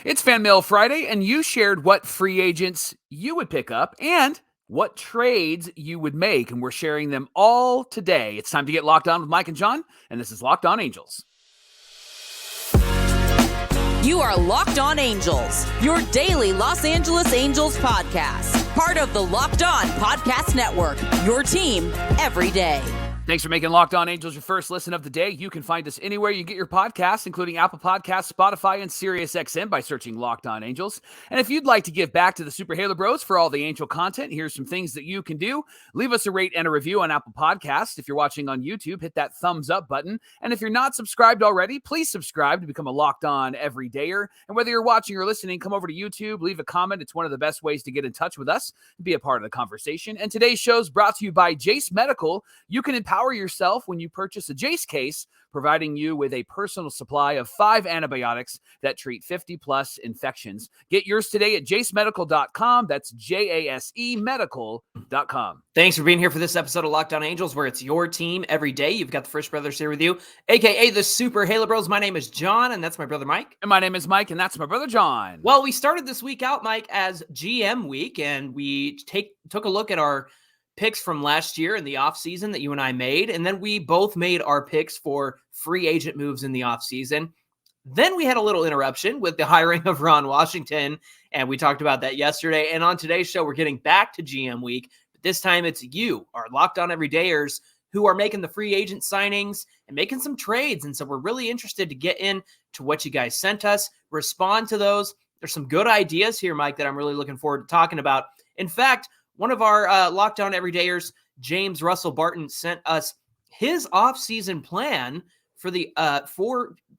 It's Fan Mail Friday, and you shared what free agents you would pick up and what trades you would make, and we're sharing them all today. It's time to get locked on with Mike and John, and this is Locked On Angels. You are Locked On Angels, your daily Los Angeles Angels podcast. Part of the Locked On Podcast Network, your team every day. Thanks for making Locked On Angels your first listen of the day. You can find us anywhere you get your podcasts, including Apple Podcasts, Spotify, and SiriusXM by searching Locked On Angels. And if you'd like to give back to the Super Halo Bros for all the Angel content, here's some things that you can do. Leave us a rate and a review on Apple Podcasts. If you're watching on YouTube, hit that thumbs up button. And if you're not subscribed already, please subscribe to become a Locked On Everydayer. And whether you're watching or listening, come over to YouTube, leave a comment. It's one of the best ways to get in touch with us, be a part of the conversation. And today's show is brought to you by Jase Medical. You can empower yourself when you purchase a Jase case, providing you with a personal supply of 5 antibiotics that treat 50-plus infections. Get yours today at jasemedical.com. That's JASE medical.com. Thanks for being here for this episode of Locked On Angels, where it's your team every day. You've got the Frisch Brothers here with you, a.k.a. the Super Halo Bros. My name is John, and that's my brother Mike. And my name is Mike, and that's my brother John. Well, we started this week out, Mike, as GM week, and we took a look at our picks from last year in the offseason that you and I made, and then we both made our picks for free agent moves in the offseason. Then we had a little interruption with the hiring of Ron Washington, and we talked about that yesterday. And on today's show, we're getting back to GM week, but this time it's you, our Locked On Everydayers, who are making the free agent signings and making some trades. And so we're really interested to get into what you guys sent us, respond to those. There's some good ideas here, Mike, that I'm really looking forward to talking about. In fact, one of our Locked On Everydayers, James Russell Barton, sent us his offseason plan for the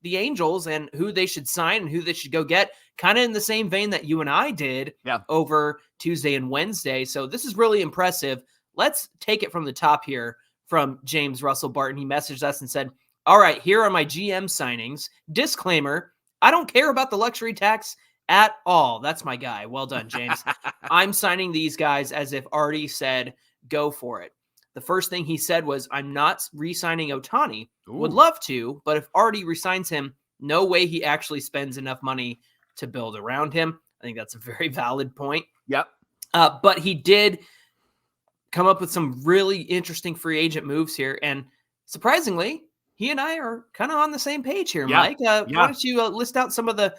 Angels and who they should sign and who they should go get, kind of in the same vein that you and I did over Tuesday and Wednesday. So this is really impressive. Let's take it from the top here from James Russell Barton. He messaged us and said, all right, here are my GM signings. Disclaimer, I don't care about the luxury tax at all. That's my guy. Well done, James. I'm signing these guys as if Artie said, go for it. The first thing he said was, I'm not re-signing Ohtani. Would love to, but if Artie resigns him, no way he actually spends enough money to build around him. I think that's a very valid point. Yep. But he did come up with some really interesting free agent moves here. And surprisingly, he and I are kind of on the same page here, Mike. Why don't you list out some of the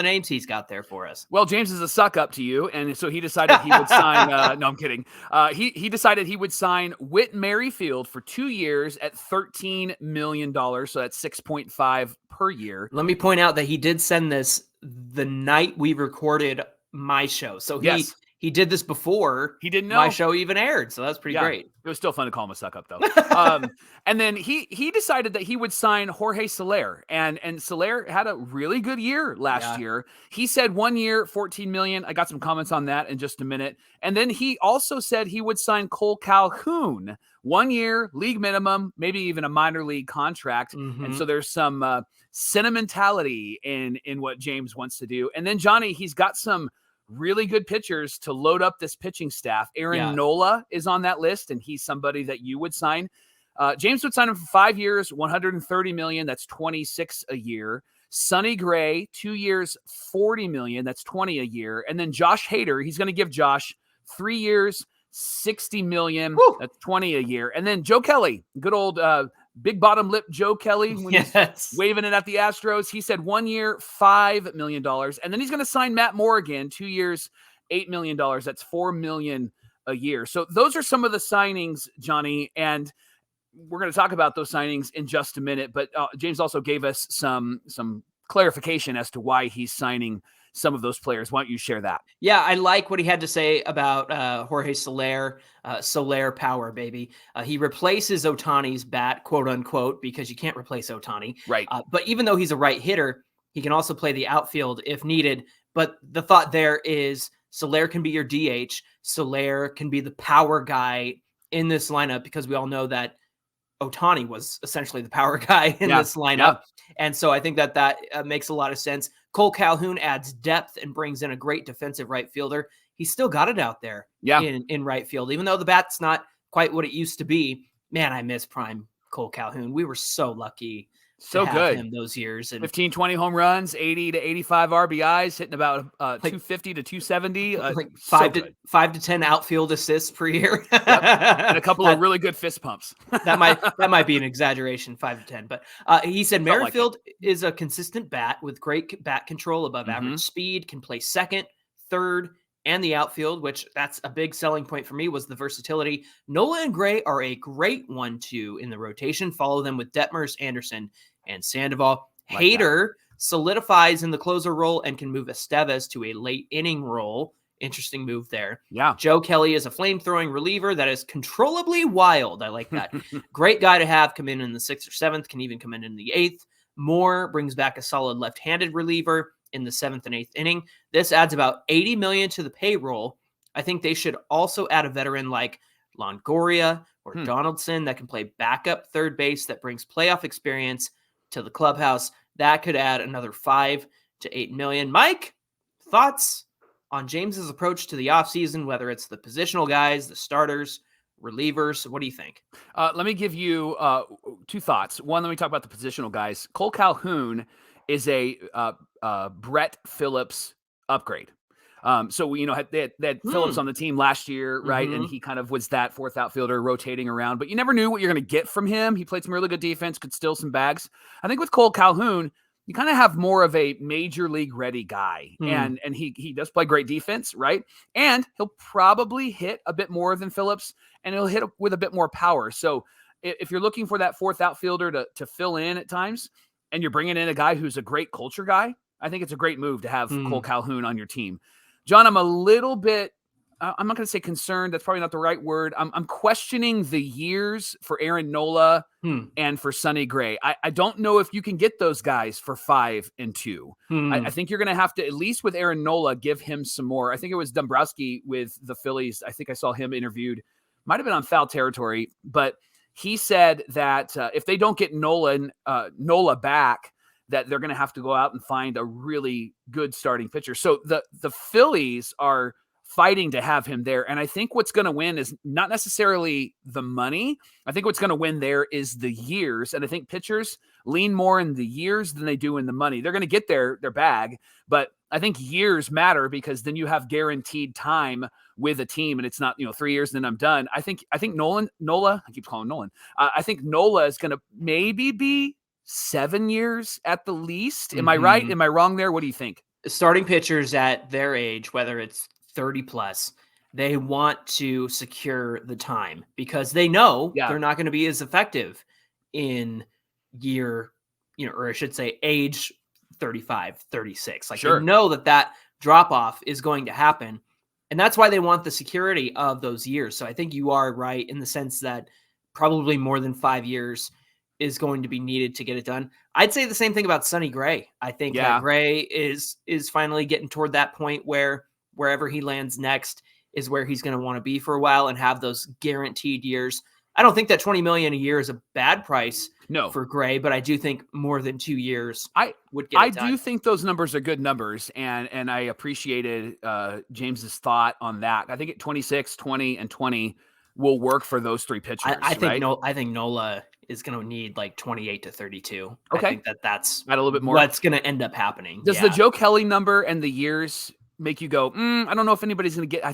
names he's got there for us? Well, James is a suck up to you, and so he decided he would sign. No, I'm kidding. He decided he would sign Whit Merrifield for 2 years at $13 million. So that's 6.5 per year. Let me point out that he did send this the night we recorded my show. So he did this before he didn't know my show even aired. So that's pretty great. It was still fun to call him a suck up though. And then he decided that he would sign Jorge Soler, and Soler had a really good year last year. He said 1 year, $14 million. I got some comments on that in just a minute. And then he also said he would sign Cole Calhoun, 1 year, league minimum, maybe even a minor league contract. Mm-hmm. And so there's some sentimentality in what James wants to do. And then Johnny, he's got some really good pitchers to load up this pitching staff. Aaron Nola is on that list, and he's somebody that you would sign. James would sign him for 5 years, $130 million. That's 26 a year. Sonny Gray, 2 years, $40 million. That's 20 a year. And then Josh Hader, he's going to give Josh 3 years, $60 million. Woo! That's 20 a year. And then Joe Kelly, good old big bottom lip Joe Kelly, when he's waving it at the Astros. He said 1 year, $5 million. And then he's going to sign Matt Morgan, 2 years, $8 million. That's $4 million a year. So those are some of the signings, Johnny. And we're going to talk about those signings in just a minute. But James also gave us some clarification as to why he's signing some of those players. Why don't you share that? Yeah, I like what he had to say about Jorge Soler, Soler power, baby. He replaces Ohtani's bat, quote unquote, because you can't replace Ohtani. Right. But even though he's a right hitter, he can also play the outfield if needed. But the thought there is Soler can be your DH. Soler can be the power guy in this lineup, because we all know that Ohtani was essentially the power guy in this lineup. Yeah. And so I think that makes a lot of sense. Cole Calhoun adds depth and brings in a great defensive right fielder. He's still got it out there in right field, even though the bat's not quite what it used to be. Man, I miss prime Cole Calhoun. We were so lucky So have good. him those years. And 15, 20 home runs, 80 to 85 RBIs, hitting about 250 to 270. like so 5 to 10 outfield assists per year. Yep. And a couple of really good fist pumps. that might be an exaggeration, 5 to 10. But he said Merrifield is a consistent bat with great bat control, above average speed, can play second, third, and the outfield, which that's a big selling point for me, was the versatility. Nola and Gray are a great 1-2 in the rotation. Follow them with Detmers, Anderson, and Sandoval. Hader solidifies in the closer role and can move Estevez to a late inning role. Interesting move there. Yeah. Joe Kelly is a flame-throwing reliever that is controllably wild. I like that. Great guy to have come in the 6th or 7th, can even come in the 8th. Moore brings back a solid left-handed reliever in the 7th and 8th inning. This adds about $80 million to the payroll. I think they should also add a veteran like Longoria or Donaldson that can play backup third base, that brings playoff experience to the clubhouse. That could add another $5 to $8 million. Mike, thoughts on James's approach to the offseason, whether it's the positional guys, the starters, relievers? What do you think? Let me give you 2 thoughts. One, let me talk about the positional guys. Cole Calhoun is a Brett Phillips upgrade. So, they had Phillips on the team last year, right? And he kind of was that 4th outfielder rotating around, but you never knew what you're going to get from him. He played some really good defense, could steal some bags. I think with Cole Calhoun, you kind of have more of a major league ready guy. And he does play great defense, right? And he'll probably hit a bit more than Phillips, and he'll hit with a bit more power. So if you're looking for that 4th outfielder to fill in at times, and you're bringing in a guy who's a great culture guy, I think it's a great move to have Cole Calhoun on your team. John, I'm a little bit, I'm not going to say concerned. That's probably not the right word. I'm questioning the years for Aaron Nola and for Sonny Gray. I don't know if you can get those guys for 5 and 2. I think you're going to have to, at least with Aaron Nola, give him some more. I think it was Dombrowski with the Phillies. I think I saw him interviewed. Might have been on Foul Territory, but he said that if they don't get Nola back, that they're going to have to go out and find a really good starting pitcher. So the Phillies are fighting to have him there. And I think what's going to win is not necessarily the money. I think what's going to win there is the years. And I think pitchers lean more in the years than they do in the money. They're going to get their bag, but I think years matter, because then you have guaranteed time with a team, and it's not, 3 years and then I'm done. I think Nola, I keep calling Nolan. I think Nola is going to maybe be 7 years at the least. Am I right? Am I wrong there? What do you think? Starting pitchers at their age, whether it's 30 plus, they want to secure the time, because they know they're not going to be as effective in year, or I should say age 35, 36. Like they know that drop off is going to happen. And that's why they want the security of those years. So I think you are right in the sense that probably more than 5 years is going to be needed to get it done. I'd say the same thing about Sonny Gray. I think that Gray is finally getting toward that point where wherever he lands next is where he's going to want to be for a while and have those guaranteed years. I don't think that $20 million a year is a bad price for Gray, but I do think more than 2 years would get it done. I do think those numbers are good numbers, and I appreciated James's thought on that. I think at 26, 20, and 20 will work for those 3 pitchers. I think Nola is going to need like 28 to 32. Okay. I think that's a little bit more. What's going to end up happening. Does the Joe Kelly number and the years make you go, I don't know if anybody's going to get,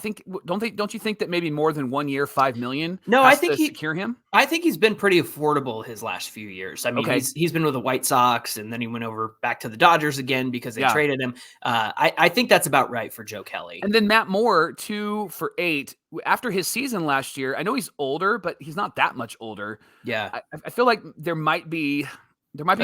don't you think that maybe more than 1 year, $5 million? No, I think secure him. I think he's been pretty affordable his last few years. I mean, he's been with the White Sox, and then he went over back to the Dodgers again because they traded him. I think that's about right for Joe Kelly. And then Matt Moore, 2 for 8 after his season last year. I know he's older, but he's not that much older. Yeah. I feel like there might be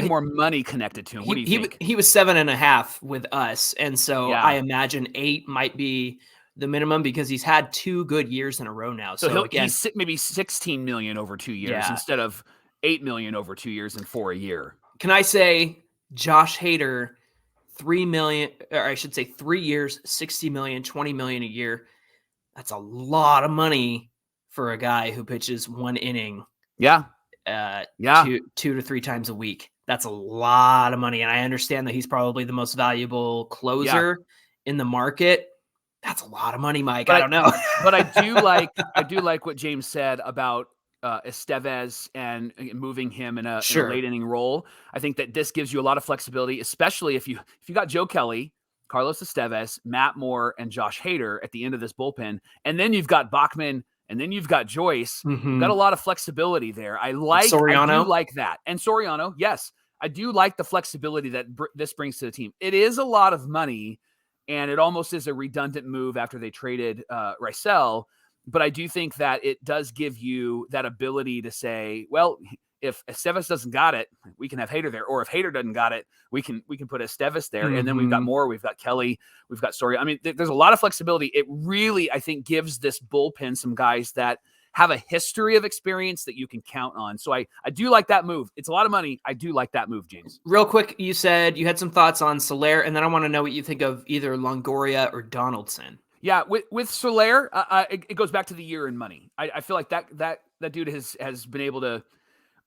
more money connected to him. What do you think? He was 7.5 with us. And so I imagine 8 might be the minimum, because he's had 2 good years in a row now. So he's maybe 16 million over 2 years instead of 8 million over 2 years and 4 a year. Can I say Josh Hader, 3 million, or I should say 3 years, 60 million, 20 million a year. That's a lot of money for a guy who pitches 1 inning. Yeah. 2 to 3 times a week. That's a lot of money. And I understand that he's probably the most valuable closer in the market. That's a lot of money, Mike. I don't know. But I do like what James said about Estevez and moving him in a Sure. late inning role. I think that this gives you a lot of flexibility, especially if you got Joe Kelly, Carlos Estevez, Matt Moore, and Josh Hader at the end of this bullpen, and then you've got Bachman, and then you've got Joyce. You've got a lot of flexibility there. I do like that. And Soriano, yes, I do like the flexibility that this brings to the team. It is a lot of money, and it almost is a redundant move after they traded Rysel. But I do think that it does give you that ability to say, well, if Estevez doesn't got it, we can have Hader there. Or if Hader doesn't got it, we can put Estevez there. And then we've got Moore, we've got Kelly, we've got Soria. I mean, there's a lot of flexibility. It really, I think, gives this bullpen some guys that have a history of experience that you can count on. So I do like that move. It's a lot of money. I do like that move, James. Real quick, you said you had some thoughts on Soler, and then I want to know what you think of either Longoria or Donaldson. Yeah, with Soler, it goes back to the year and money. I feel like that dude has been able to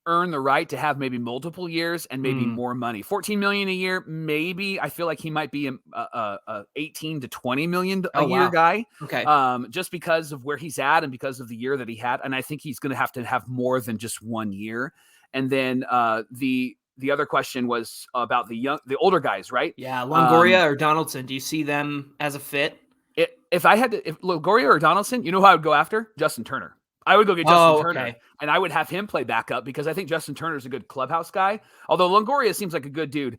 earn the right to have maybe multiple years and maybe more money. $14 million a year, maybe. I feel like he might be a 18 to 20 million a year guy. Okay. Just because of where he's at and because of the year that he had, and I think he's going to have more than just 1 year. And then the other question was about the older guys, right? Yeah, Longoria or Donaldson. Do you see them as a fit? If Longoria or Donaldson, you know who I would go after? Justin Turner. I would go get Justin Turner, and I would have him play backup because I think Justin Turner is a good clubhouse guy. Although Longoria seems like a good dude,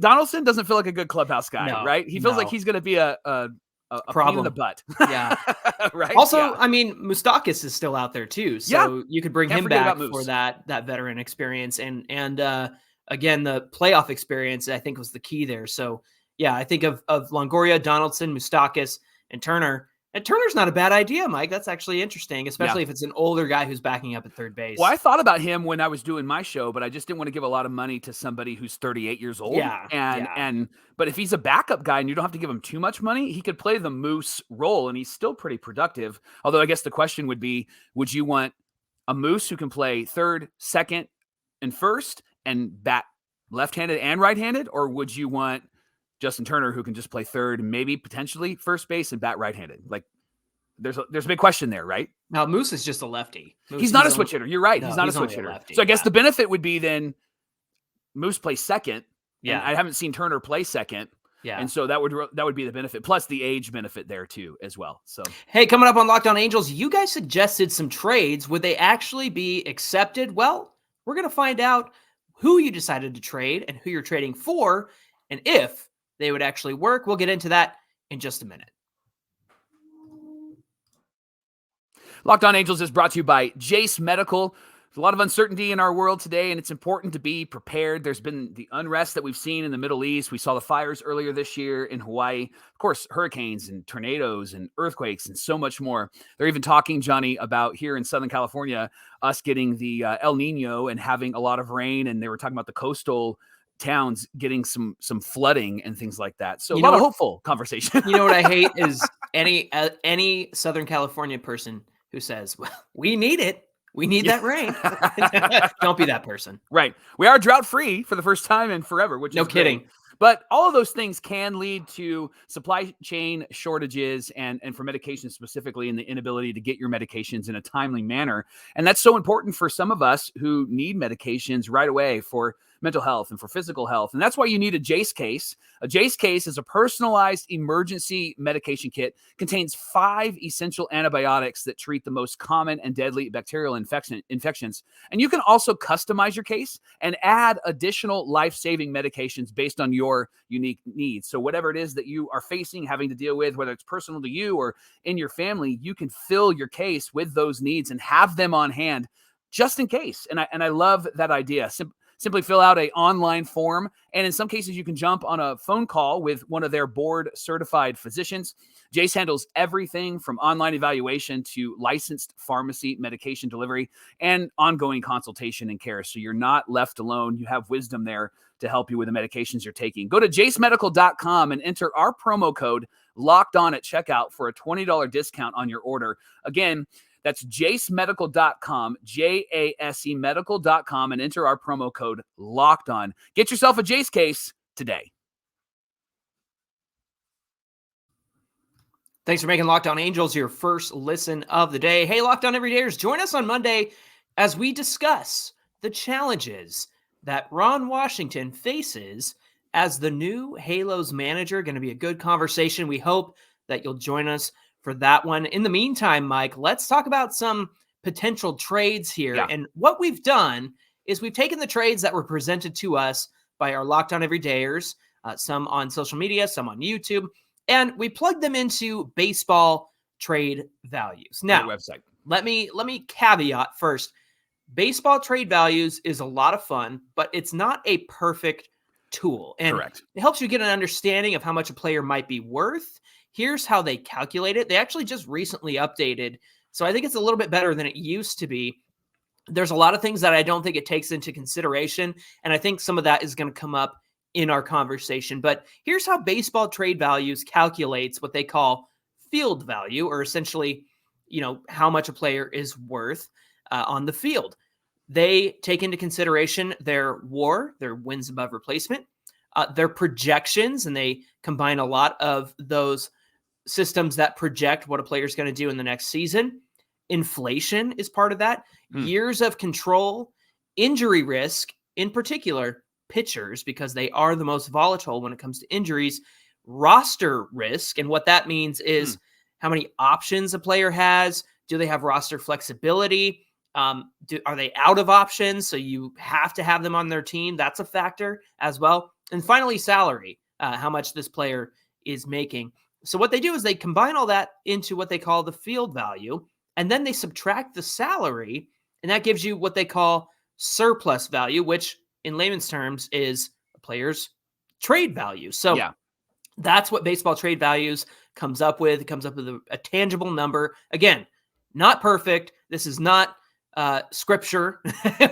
Donaldson doesn't feel like a good clubhouse guy, right? He feels like he's going to be a pain in the butt. Yeah, right. Also, I mean, Moustakas is still out there too, so you could bring him back for that veteran experience and again the playoff experience. I think was the key there. So. Yeah, I think of Longoria, Donaldson, Moustakas, and Turner. And Turner's not a bad idea, Mike. That's actually interesting, especially if it's an older guy who's backing up at third base. Well, I thought about him when I was doing my show, but I just didn't want to give a lot of money to somebody who's 38 years old. But if he's a backup guy and you don't have to give him too much money, he could play the Moose role, and he's still pretty productive. Although I guess the question would be, would you want a Moose who can play third, second, and first and bat left-handed and right-handed, or would you want Justin Turner, who can just play third, maybe potentially first base and bat right-handed? Like, there's a big question there, right? Now, Moose is just a lefty. He's not a switch hitter. You're right. He's not a switch hitter. So I guess the benefit would be then Moose plays second. Yeah, I haven't seen Turner play second. Yeah, and so that would be the benefit, plus the age benefit there too as well. So hey, coming up on Locked On Angels, you guys suggested some trades. Would they actually be accepted? Well, we're gonna find out who you decided to trade and who you're trading for, and if they would actually work. We'll get into that in just a minute. Locked On Angels is brought to you by Jase Medical. There's a lot of uncertainty in our world today, and it's important to be prepared. There's been the unrest that we've seen in the Middle East. We saw the fires earlier this year in Hawaii. Of course, hurricanes and tornadoes and earthquakes and so much more. They're even talking, Johnny, about here in Southern California, us getting the El Nino and having a lot of rain, and they were talking about the coastal towns getting some flooding and things like that. So a lot of hopeful conversation. You know what I hate is any Southern California person who says, well, we need it. We need that rain. Don't be that person. Right. We are drought free for the first time in forever, which no is kidding. Great. But all of those things can lead to supply chain shortages and for medications specifically, and the inability to get your medications in a timely manner. And that's so important for some of us who need medications right away for mental health and for physical health. And that's why you need a Jase case. A Jase case is a personalized emergency medication kit, contains 5 essential antibiotics that treat the most common and deadly bacterial infections. And you can also customize your case and add additional life-saving medications based on your unique needs. So whatever it is that you are facing, having to deal with, whether it's personal to you or in your family, you can fill your case with those needs and have them on hand just in case. And I love that idea. Simply fill out an online form, and in some cases, you can jump on a phone call with one of their board-certified physicians. Jase handles everything from online evaluation to licensed pharmacy medication delivery and ongoing consultation and care. So you're not left alone. You have wisdom there to help you with the medications you're taking. Go to jasemedical.com and enter our promo code LOCKEDON at checkout for a $20 discount on your order. Again, that's jasemedical.com, Jase medical.com, and enter our promo code LOCKEDON. Get yourself a Jase case today. Thanks for making Locked On Angels your first listen of the day. Hey, Locked On Everydayers, join us on Monday as we discuss the challenges that Ron Washington faces as the new Halos manager. Going to be a good conversation. We hope that you'll join us for that one. In the meantime, Mike, let's talk about some potential trades here. Yeah. And what we've done is we've taken the trades that were presented to us by our Locked On Everydayers, some on social media, some on YouTube, and we plugged them into baseball trade values. Now, website. Let me caveat first. Baseball trade values is a lot of fun, but it's not a perfect tool. And Correct. It helps you get an understanding of how much a player might be worth. Here's how they calculate it. They actually just recently updated, so I think it's a little bit better than it used to be. There's a lot of things that I don't think it takes into consideration, and I think some of that is going to come up in our conversation. But here's how baseball trade values calculates what they call field value, or essentially, how much a player is worth on the field. They take into consideration their WAR, their wins above replacement, their projections, and they combine a lot of those systems that project what a player is going to do in the next season. Inflation is part of that. Years of control, injury risk, in particular, pitchers, because they are the most volatile when it comes to injuries, roster risk. And what that means is how many options a player has. Do they have roster flexibility? Are they out of options? So you have to have them on their team. That's a factor as well. And finally, salary, how much this player is making. So what they do is they combine all that into what they call the field value, and then they subtract the salary, and that gives you what they call surplus value, which in layman's terms is a player's trade value. So that's what baseball trade values comes up with. It comes up with a tangible number. Again, not perfect. This is not scripture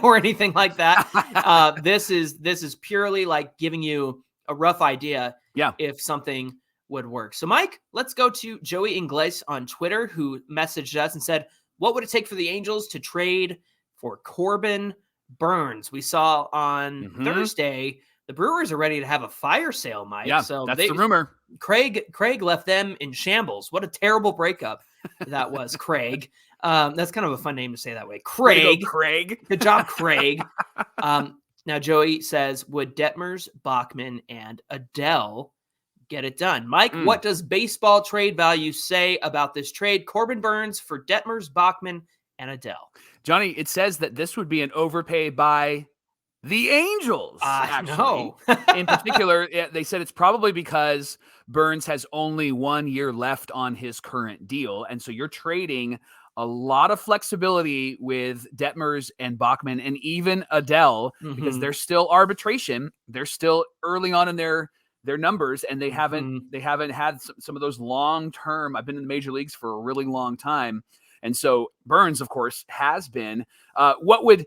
or anything like that. This is purely like giving you a rough idea if something would work. So Mike, let's go to Joey Ingles on Twitter, who messaged us and said, what would it take for the Angels to trade for Corbin Burns? We saw on Thursday, the Brewers are ready to have a fire sale, Mike. Yeah, so that's the rumor. Craig left them in shambles. What a terrible breakup that was, Craig. That's kind of a fun name to say that way. Craig. Craig. Good job, Craig. Now, Joey says, would Detmers, Bachman, and Adele get it done? Mike, what does baseball trade value say about this trade? Corbin Burns for Detmers, Bachman, and Adele. Johnny, it says that this would be an overpay by the Angels. No. In particular, they said it's probably because Burns has only 1 year left on his current deal. And so you're trading a lot of flexibility with Detmers and Bachman and even Adele because there's still arbitration. They're still early on in their numbers, and they haven't had some of those long-term. I've been in the major leagues for a really long time. And so Burns, of course, has been what would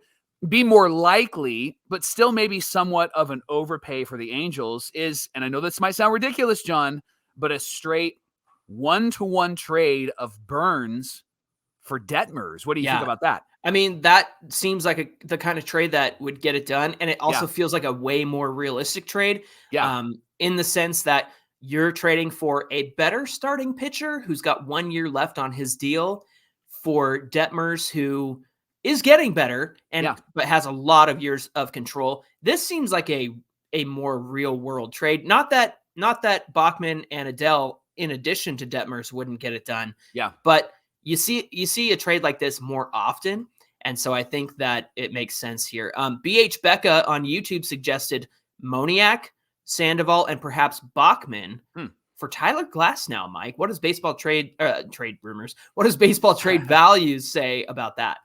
be more likely, but still maybe somewhat of an overpay for the Angels is, and I know this might sound ridiculous, John, but a straight 1-to-1 trade of Burns for Detmers. What do you think about that? I mean, that seems like the kind of trade that would get it done. And it also feels like a way more realistic trade. In the sense that you're trading for a better starting pitcher who's got 1 year left on his deal for Detmers, who is getting better but has a lot of years of control. This seems like a more real world trade. Not that Bachman and Adele, in addition to Detmers, wouldn't get it done. But you see a trade like this more often. And so I think that it makes sense here. BH Becca on YouTube suggested Moniak, Sandoval, and perhaps Bachman for Tyler Glasnow. Mike, what does baseball trade rumors? What does baseball trade values say about that?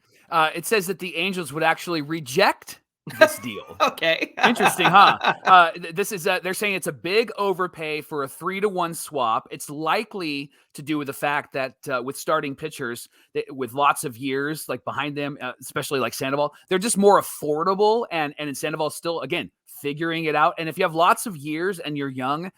It says that the Angels would actually reject this deal. Okay. Interesting, huh? This is they're saying it's a big overpay for a 3-to-1 swap. It's likely to do with the fact that with starting pitchers with lots of years like behind them, especially like Sandoval, they're just more affordable. And Sandoval's still, again, figuring it out. And if you have lots of years and you're young,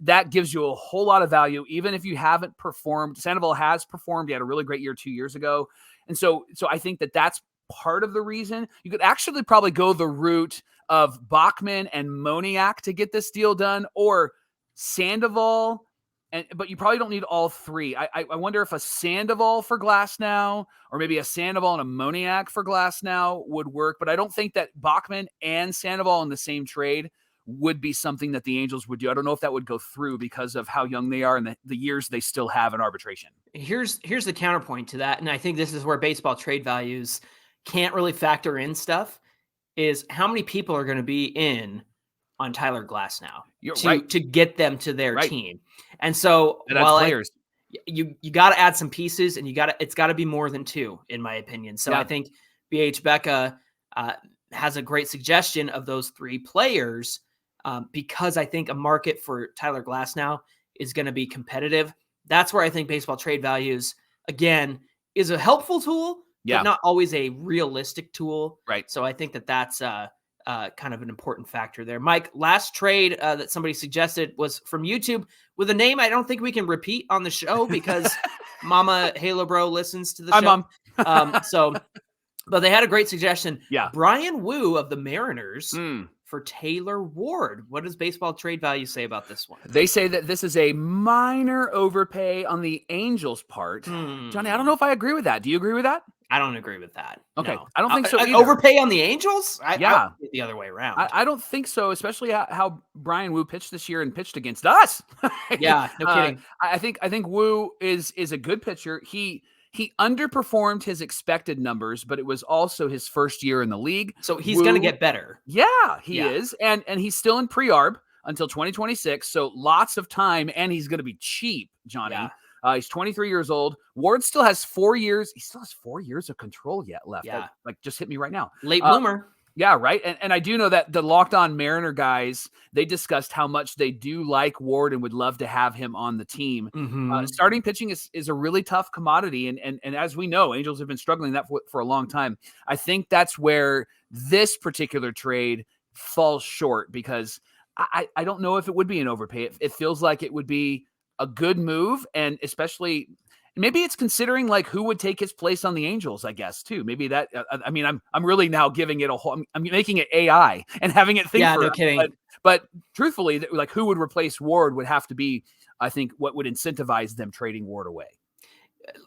that gives you a whole lot of value, even if you haven't performed. Sandoval has performed. He had a really great year 2 years ago. And so I think that that's part of the reason. You could actually probably go the route of Bachman and Moniak to get this deal done, or Sandoval but you probably don't need all three. I wonder if a Sandoval for Glasnow or maybe a Sandoval and a Moniak for Glasnow would work. But I don't think that Bachman and Sandoval in the same trade would be something that the Angels would do. I don't know if that would go through because of how young they are and the years they still have in arbitration. Here's the counterpoint to that, and I think this is where baseball trade values can't really factor in stuff, is how many people are going to be in on Tyler Glasnow to get them to their team. And so players. You got to add some pieces, and it's got to be more than two, in my opinion. So I think BH Becca has a great suggestion of those three players because I think a market for Tyler Glasnow is going to be competitive. That's where I think baseball trade values, again, is a helpful tool, but not always a realistic tool. Right. So I think that's kind of an important factor there. Mike, last trade that somebody suggested was from YouTube with a name I don't think we can repeat on the show because Mama Halo Bro listens to the show. Mom. But they had a great suggestion. Yeah. Bryan Woo of the Mariners for Taylor Ward. What does baseball trade value say about this one? They say that this is a minor overpay on the Angels' part. Johnny, I don't know if I agree with that. Do you agree with that? I don't agree with that. Okay. No. I don't think so either. Overpay on the Angels? I would the other way around. I don't think so, especially how Bryan Woo pitched this year and pitched against us. Yeah, no kidding. I think Woo is a good pitcher. He underperformed his expected numbers, but it was also his first year in the league. So he's going to get better. Yeah, he is. And he's still in pre-arb until 2026. So lots of time, and he's going to be cheap, Johnny. Yeah. He's 23 years old. Ward still has 4 years. He still has 4 years of control yet left. Yeah. Like just hit me right now. Late bloomer. Yeah, right. And I do know that the Locked On Mariner guys, they discussed how much they do like Ward and would love to have him on the team. Starting pitching is a really tough commodity. And as we know, Angels have been struggling that for a long time. I think that's where this particular trade falls short because I don't know if it would be an overpay. It feels like it would be a good move, and especially maybe it's considering like who would take his place on the Angels, I guess too. Maybe that. I mean, I'm really now giving it a whole. I'm making it AI and having it think. Yeah, no kidding. But truthfully, like who would replace Ward would have to be, I think, what would incentivize them trading Ward away.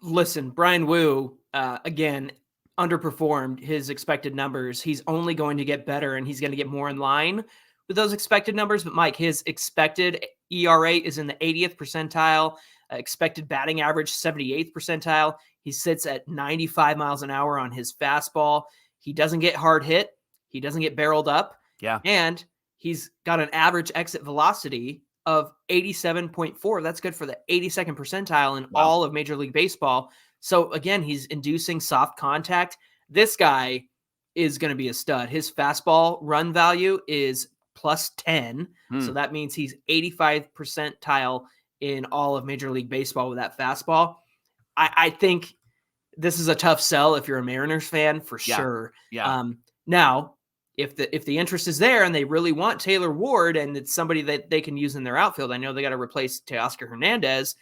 Listen, Bryan Woo again underperformed his expected numbers. He's only going to get better, and he's going to get more in line with those expected numbers. But Mike, his expected ERA is in the 80th percentile, expected batting average 78th percentile. He sits at 95 miles an hour on his fastball. He doesn't get hard hit. He doesn't get barreled up. Yeah. And he's got an average exit velocity of 87.4. That's good for the 82nd percentile in all of Major League Baseball. So again, he's inducing soft contact. This guy is going to be a stud. His fastball run value is plus 10. So that means he's 85th percentile in all of Major League Baseball with that fastball. I think this is a tough sell if you're a Mariners fan for sure. Yeah. Now, if the interest is there and they really want Taylor Ward and it's somebody that they can use in their outfield, I know they got to replace Teoscar Hernandez.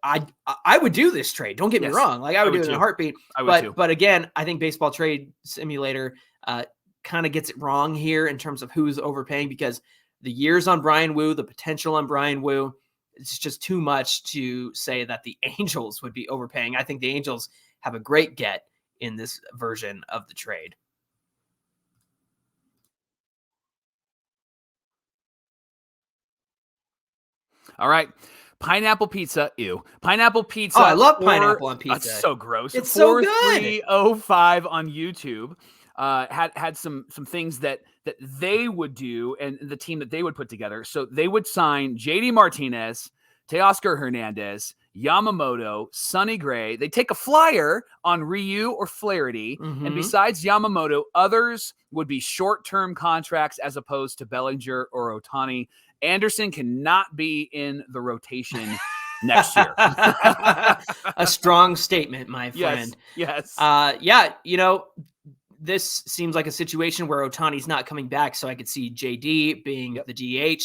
I would do this trade. Don't get me wrong. Like I would do it in a heartbeat. But again, I think Baseball Trade Simulator kind of gets it wrong here in terms of who's overpaying because the years on Bryan Woo, the potential on Bryan Woo, it's just too much to say that the Angels would be overpaying. I think the Angels have a great get in this version of the trade. All right. Pineapple pizza. Ew. Pineapple pizza. Oh, I love pineapple on pizza. That's so gross. It's so good. 4305 on YouTube. Had some things that they would do and the team that they would put together. So they would sign JD Martinez, Teoscar Hernandez, Yamamoto, Sonny Gray. They take a flyer on Ryu or Flaherty. And besides Yamamoto, others would be short-term contracts as opposed to Bellinger or Ohtani. Anderson cannot be in the rotation next year. A strong statement, my friend. Yes. This seems like a situation where Ohtani's not coming back, so I could see JD being the DH.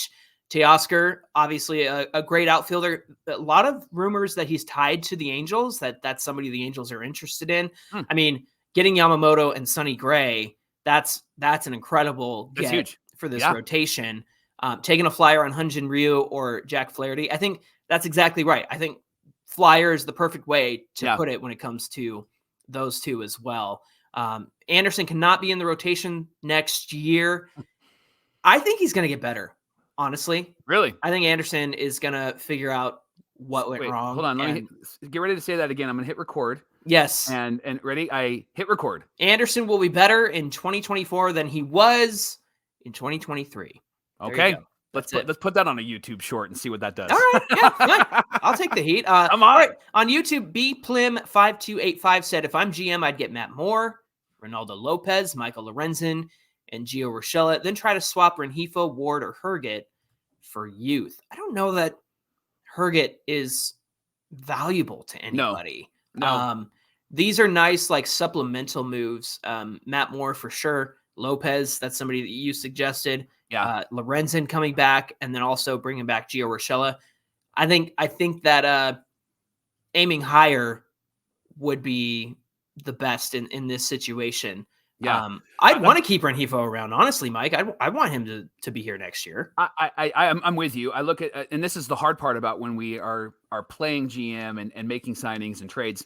Teoscar, obviously a great outfielder. A lot of rumors that he's tied to the Angels, that's somebody the Angels are interested in. I mean, getting Yamamoto and Sonny Gray, that's an incredible get for this rotation. Taking a flyer on Hyun-Jin Ryu or Jack Flaherty. I think That's exactly right. I think flyer is the perfect way to put it when it comes to those two as well. Anderson cannot be in the rotation next year. I think he's going to get better, honestly. Really? I think Anderson is going to figure out what went wrong. Hold on. Let me get ready to say that again. I'm going to hit record. Yes. And ready? I hit record. Anderson will be better in 2024 than he was in 2023. Okay. Let's put that on a YouTube short and see what that does. All right. Yeah, fine. I'll take the heat. Come on. All right. On YouTube, bplim5285 said, if I'm GM, I'd get Matt Moore, Ronaldo Lopez, Michael Lorenzen, and Gio Urshela, then try to swap Rengifo, Ward, or Herget for youth. I don't know that Herget is valuable to anybody. No. These are nice, like, supplemental moves. Matt Moore for sure. Lopez, that's somebody that you suggested. Yeah. Lorenzen coming back, and then also bringing back Gio Urshela. I think that aiming higher would be the best in this situation. Yeah. I'd want to keep Rengifo around, honestly, Mike. I want him to be here next year. I'm with you. I look at, and this is the hard part about when we are playing GM and making signings and trades.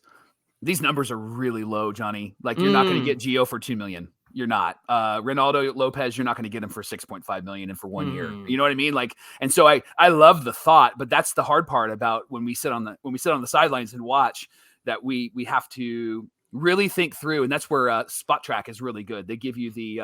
These numbers are really low, Johnny. Like, you're not going to get Gio for $2 million. You're not. Ronaldo Lopez, you're not going to get him for $6.5 million and for 1 year. You know what I mean? Like, and so I love the thought, but that's the hard part about when we sit on the sidelines and watch, that we have to really think through. And that's where Spot Track is really good. They give you the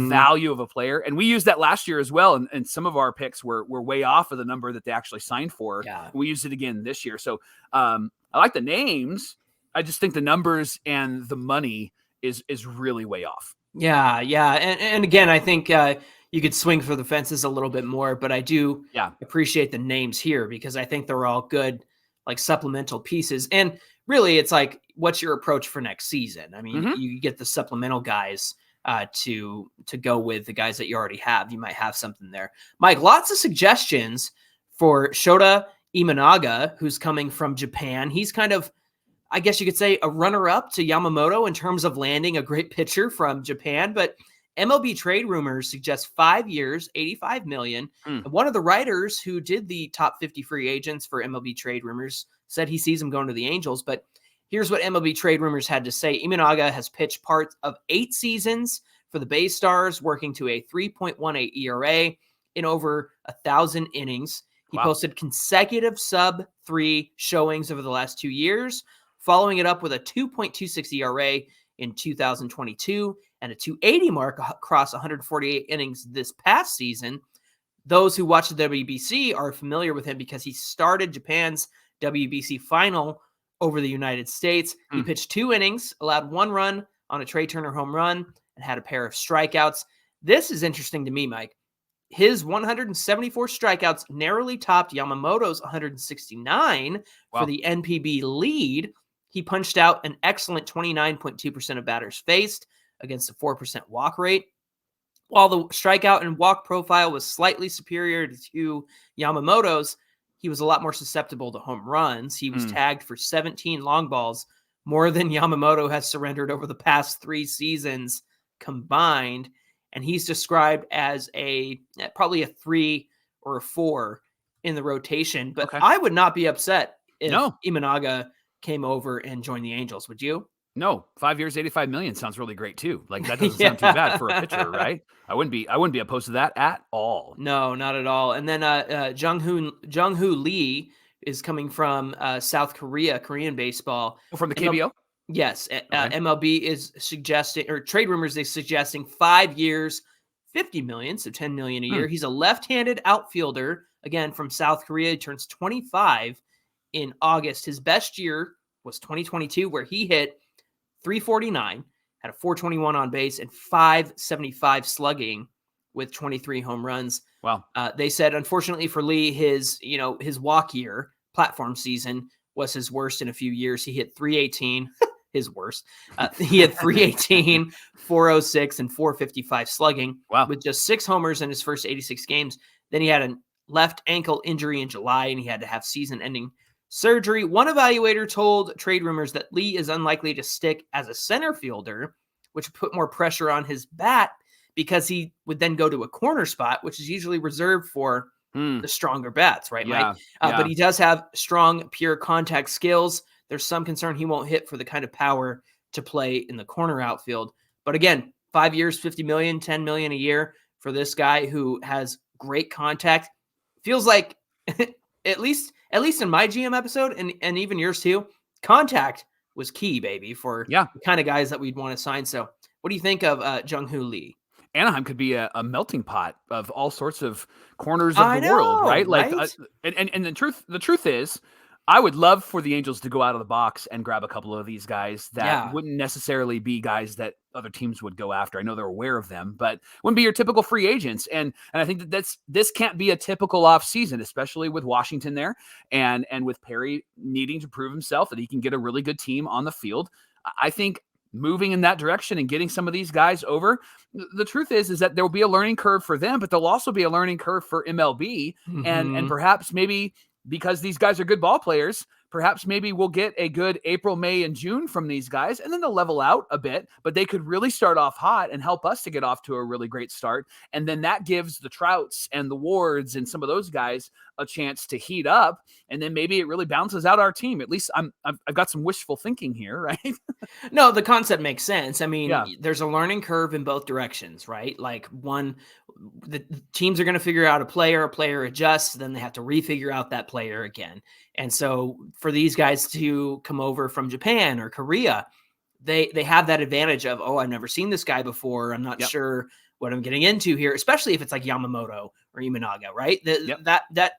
value of a player. And we used that last year as well. And some of our picks were way off of the number that they actually signed for. Yeah. We used it again this year. So I like the names. I just think the numbers and the money is really way off. Yeah. And again, I think you could swing for the fences a little bit more, but I do appreciate the names here because I think they're all good, like, supplemental pieces. And really, it's like, what's your approach for next season? I mean, you get the supplemental guys to go with the guys that you already have. You might have something there. Mike, lots of suggestions for Shota Imanaga, who's coming from Japan. He's kind of, I guess you could say, a runner-up to Yamamoto in terms of landing a great pitcher from Japan. But MLB trade rumors suggest 5 years, $85 million. And one of the writers who did the top 50 free agents for MLB trade rumors said he sees him going to the Angels. But here's what MLB trade rumors had to say. Imanaga has pitched parts of 8 seasons for the Bay Stars, working to a 3.18 ERA in over 1,000 innings. He posted consecutive sub-3 showings over the last 2 years, following it up with a 2.26 ERA in 2022 and a 280 mark across 148 innings this past season. Those who watch the WBC are familiar with him because he started Japan's WBC final over the United States. He pitched 2 innings, allowed 1 run on a Trey Turner home run, and had a pair of strikeouts. This is interesting to me, Mike. His 174 strikeouts narrowly topped Yamamoto's 169 for the NPB lead. He punched out an excellent 29.2% of batters faced against a 4% walk rate. While the strikeout and walk profile was slightly superior to Yamamoto's, he was a lot more susceptible to home runs. He was tagged for 17 long balls, more than Yamamoto has surrendered over the past 3 seasons combined. And he's described as probably a 3 or a 4 in the rotation. But I would not be upset if Imanaga came over and joined the Angels. Would you? No, 5 years, $85 million sounds really great too. Like, that doesn't sound too bad for a pitcher, right? I wouldn't be opposed to that at all. No, not at all. And then Jung-Hoo Lee is coming from South Korea, Korean baseball. From the KBO? Yes. MLB is suggesting, or trade rumors is suggesting 5 years, $50 million, so $10 million a year. He's a left-handed outfielder, again, from South Korea. He turns 25 in August. His best year was 2022, where he hit 349, had a 421 on base, and 575 slugging with 23 home runs. Wow. They said, unfortunately for Lee, his walk year, platform season, was his worst in a few years. He hit 318, his worst. He had 318, 406, and 455 slugging with just 6 homers in his first 86 games. Then he had a left ankle injury in July, and he had to have season-ending surgery. One evaluator told trade rumors that Lee is unlikely to stick as a center fielder, which put more pressure on his bat because he would then go to a corner spot, which is usually reserved for the stronger bats, right, Yeah, Mike? But he does have strong, pure contact skills. There's some concern he won't hit for the kind of power to play in the corner outfield. But again, 5 years, 50 million, 10 million a year for this guy who has great contact. Feels like at least in my GM episode and even yours too, contact was key, baby, for the kind of guys that we'd want to sign. So what do you think of Jung Lee? Anaheim could be a melting pot of all sorts of corners of the world, right? Like, and the truth is, I would love for the Angels to go out of the box and grab a couple of these guys that wouldn't necessarily be guys that other teams would go after. I know they're aware of them, but wouldn't be your typical free agents. And I think this can't be a typical off season, especially with Washington there and with Perry needing to prove himself that he can get a really good team on the field. I think moving in that direction and getting some of these guys over, the truth is that there will be a learning curve for them, but there'll also be a learning curve for MLB and perhaps maybe because these guys are good ball players, perhaps maybe we'll get a good April, May, and June from these guys, and then they'll level out a bit, but they could really start off hot and help us to get off to a really great start. And then that gives the Trouts and the Wards and some of those guys a chance to heat up. And then maybe it really balances out our team. At least I've got some wishful thinking here, right? No, the concept makes sense. I mean, there's a learning curve in both directions, right? Like the teams are going to figure out a player adjusts, then they have to refigure out that player again. And so for these guys to come over from Japan or Korea, they have that advantage of, I've never seen this guy before. I'm not sure what I'm getting into here, especially if it's like Yamamoto or Imanaga, right? That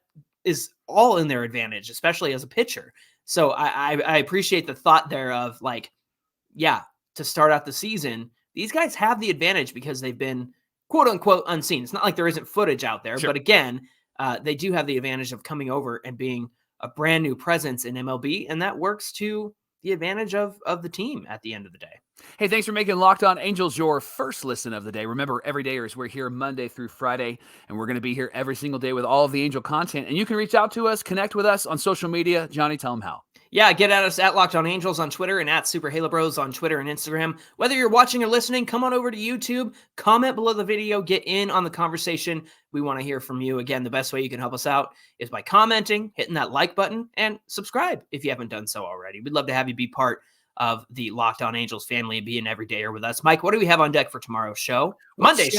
is all in their advantage, especially as a pitcher. So I appreciate the thought there of like, to start out the season, these guys have the advantage because they've been quote unquote unseen. It's not like there isn't footage out there, but again, they do have the advantage of coming over and being a brand new presence in MLB, and that works to the advantage of the team at the end of the day. Hey, thanks for making Locked On Angels your first listen of the day. Remember, everydayers, we're here Monday through Friday, and we're going to be here every single day with all of the Angel content. And you can reach out to us, connect with us on social media. Johnny, tell them how. Yeah, get at us at Locked On Angels on Twitter and at Super Halo Bros on Twitter and Instagram. Whether you're watching or listening, come on over to YouTube, comment below the video, get in on the conversation. We want to hear from you. Again, the best way you can help us out is by commenting, hitting that like button, and subscribe if you haven't done so already. We'd love to have you be part of the Locked On Angels family and be an everydayer with us. Mike, what do we have on deck for tomorrow's show? Monday.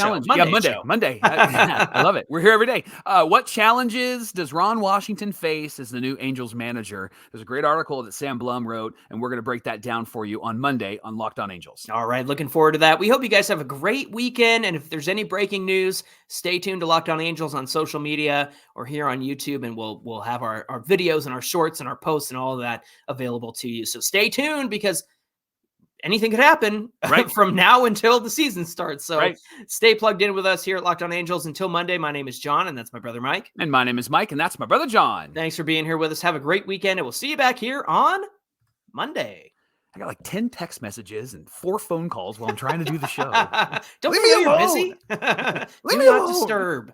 Monday. I love it. We're here every day. What challenges does Ron Washington face as the new Angels manager? There's a great article that Sam Blum wrote, and we're going to break that down for you on Monday on Locked On Angels. All right, looking forward to that. We hope you guys have a great weekend, and if there's any breaking news, stay tuned to Locked On Angels on social media or here on YouTube, and we'll have our videos and our shorts and our posts and all of that available to you. So stay tuned because anything could happen from now until the season starts. So stay plugged in with us here at Locked On Angels. Until Monday, my name is John, and that's my brother Mike. And my name is Mike, and that's my brother John. Thanks for being here with us. Have a great weekend, and we'll see you back here on Monday. I got like 10 text messages and 4 phone calls while I'm trying to do the show. Don't leave me alone. You're busy. Do not disturb.